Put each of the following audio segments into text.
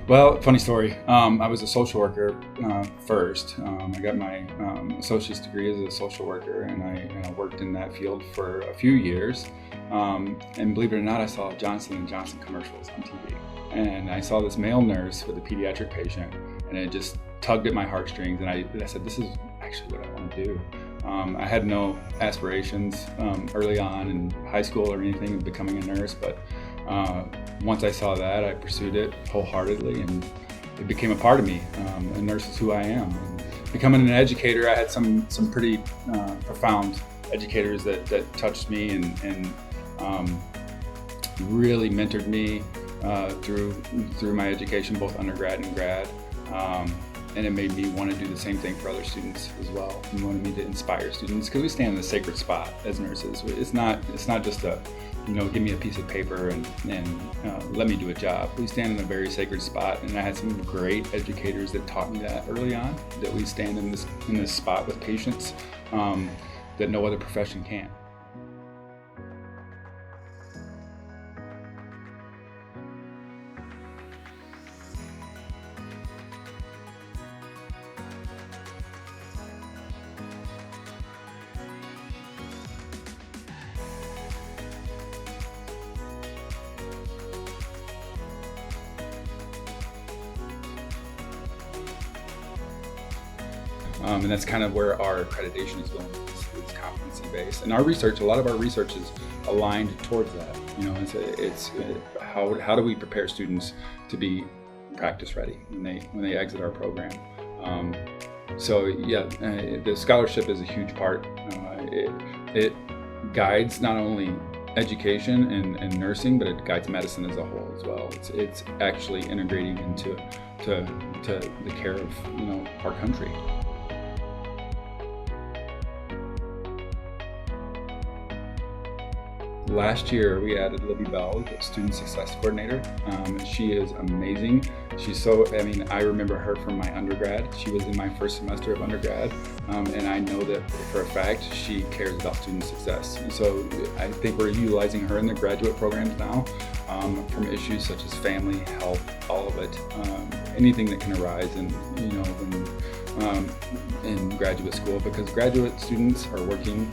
Well, funny story. I was a social worker first. I got my associate's degree as a social worker, and I worked in that field for a few years. And believe it or not, I saw Johnson & Johnson commercials on TV. And I saw this male nurse with a pediatric patient, and it just tugged at my heartstrings. And I said, this is actually what I want to do. I had no aspirations early on in high school or anything of becoming a nurse, but once I saw that, I pursued it wholeheartedly, and it became a part of me. A nurse is who I am. And becoming an educator, I had some pretty profound educators that touched me and really mentored me through my education, both undergrad and grad. And it made me want to do the same thing for other students as well. It wanted me to inspire students, because we stand in a sacred spot as nurses. It's not just a, give me a piece of paper and let me do a job. We stand in a very sacred spot, and I had some great educators that taught me that early on, that we stand in this spot with patients that no other profession can. And that's kind of where our accreditation is going. It's competency-based, and a lot of our research is aligned towards that. It's how do we prepare students to be practice ready when they exit our program. The scholarship is a huge part. It guides not only education and nursing, but it guides medicine as a whole as well. It's actually integrating into the care of our country. Last year, we added Libby Bell, the Student Success Coordinator. She is amazing. I remember her from my undergrad. She was in my first semester of undergrad, and I know that for a fact she cares about student success. And so I think we're utilizing her in the graduate programs now, from issues such as family, health, all of it, anything that can arise in graduate school, because graduate students are working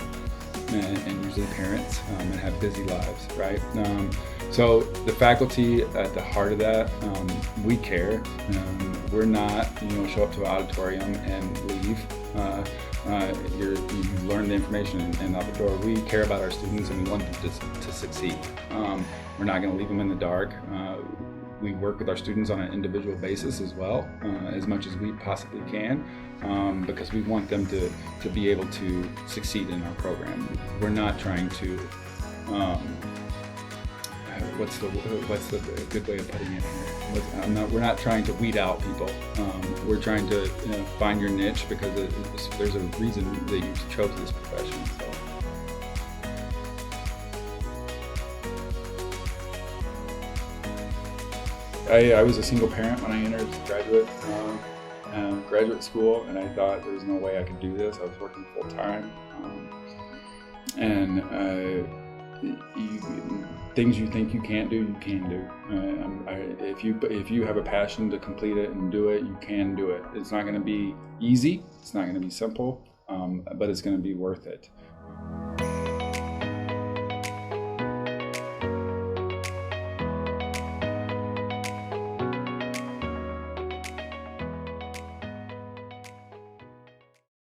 and usually parents, and have busy lives, right? So the faculty at the heart of that, we care. We're not, show up to an auditorium and leave. You learn the information and out the door. We care about our students, and we want them to succeed. We're not going to leave them in the dark. We work with our students on an individual basis as well, as much as we possibly can, because we want them to be able to succeed in our program. We're not trying to, what's the good way of putting it here? We're not trying to weed out people. We're trying to find your niche, because there's a reason that you chose this profession. So. I was a single parent when I entered graduate school, and I thought there was no way I could do this. I was working full time, things you think you can't do, you can do. If you have a passion to complete it and do it, you can do it. It's not going to be easy. It's not going to be simple, but it's going to be worth it.